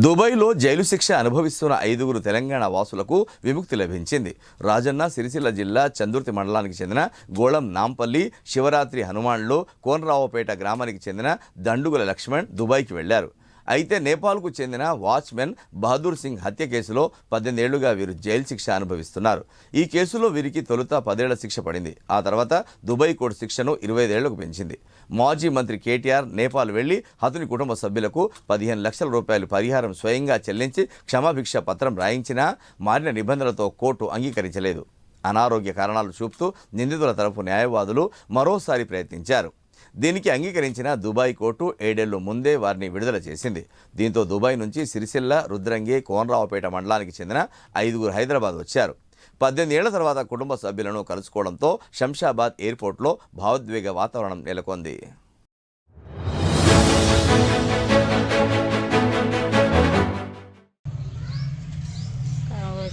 దుబాయ్లో జైలు శిక్ష అనుభవిస్తున్న 5 తెలంగాణ వాసులకు విముక్తి లభించింది. రాజన్న సిరిసిల్ల జిల్లా చందుర్తి మండలానికి చెందిన గోళం నాంపల్లి, శివరాత్రి హనుమాన్లో కోనరావుపేట గ్రామానికి చెందిన దండుగుల లక్ష్మణ్ దుబాయ్కి వెళ్లారు. అయితే నేపాల్కు చెందిన వాచ్మెన్ బహదూర్ సింగ్ హత్య కేసులో 18 ఏళ్లుగా వీరు జైలు శిక్ష అనుభవిస్తున్నారు. ఈ కేసులో వీరికి తొలుత 10 ఏళ్ల శిక్ష పడింది. ఆ తర్వాత దుబాయ్ కోర్టు శిక్షను 25 ఏళ్లకు పెంచింది. మాజీ మంత్రి కేటీఆర్ నేపాల్ వెళ్లి అతని కుటుంబ సభ్యులకు 15 లక్షల రూపాయలు పరిహారం స్వయంగా చెల్లించి క్షమాభిక్ష పత్రం రాయించినా మారిన నిబంధనలతో కోర్టు అంగీకరించలేదు. అనారోగ్య కారణాలు చూపుతూ నిందితుల తరపు న్యాయవాదులు మరోసారి ప్రయత్నించారు. దీనికి అంగీకరించిన దుబాయ్ కోర్టు 7 ఏళ్లు ముందే వారిని విడుదల చేసింది. దీంతో దుబాయ్ నుంచి సిరిసిల్ల, రుద్రంగి, కోనరావుపేట మండలానికి చెందిన 5 హైదరాబాద్ వచ్చారు. 18 ఏళ్ల తర్వాత కుటుంబ సభ్యులను కలుసుకోవడంతో శంషాబాద్ ఎయిర్పోర్ట్లో భావోద్వేగ వాతావరణం నెలకొంది.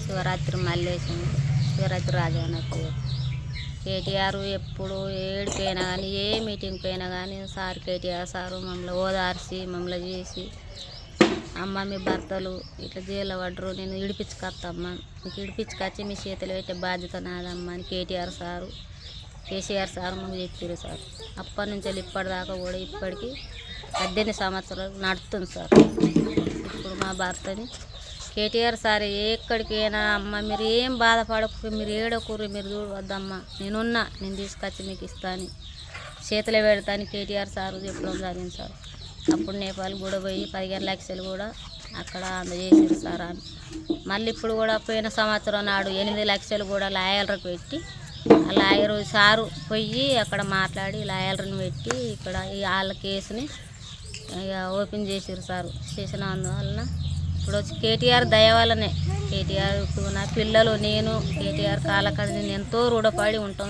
శివరాత్రి మల్లేశం, శివరాత్రి రాజానకు కేటీఆర్ ఎప్పుడు ఏడిపోయినా కానీ ఏ మీటింగ్ పోయినా కానీ సార్ కేటీఆర్ సారు మమ్మల్ని ఓదార్చి మమ్మల్ని చేసి, అమ్మ మీ భర్తలు ఇట్లా జైల్లో పడ్డరు, నేను ఇడిపించుకొస్తామ్మా, మీకు ఇడిపించుకొచ్చి మీ చేతులు పెట్టే బాధ్యత నాదమ్మా అని కేటీఆర్ సారు, కేసీఆర్ సారు మాకు చెప్పారు సార్. అప్పటి నుంచి ఇప్పటిదాకా కూడా ఇప్పటికీ 18 సంవత్సరాలు నడుస్తుంది సార్. ఇప్పుడు మా భర్తని కేటీఆర్ సార్ ఎక్కడికైనా, అమ్మ మీరు ఏం బాధపడకు, మీరు ఏడకూరు, మీరు చూడవద్దమ్మా, నేను తీసుకొచ్చి మీకు ఇస్తాను, చేతిలో పెడతాను కేటీఆర్ సార్ చెప్పడం జరిగింది సార్. అప్పుడు నేపాల్ కూడా పోయి 15 లక్షలు కూడా అక్కడ అందజేసారు సార్ అని. మళ్ళీ ఇప్పుడు కూడా పోయిన సంవత్సరం నాడు 8 లక్షలు కూడా లాయర్లకు పెట్టి, ఆ లాయరు సారు పోయి అక్కడ మాట్లాడి లాయర్ని పెట్టి ఇక్కడ వాళ్ళ కేసుని ఓపెన్ చేసారు సార్. చేసిన అందువలన ఇప్పుడు వచ్చి కేటీఆర్ దయ వల్లనే, కేటీఆర్ నా పిల్లలు నేను కేటీఆర్ కాలకడ నేను ఎంతో రుణపడి ఉంటాం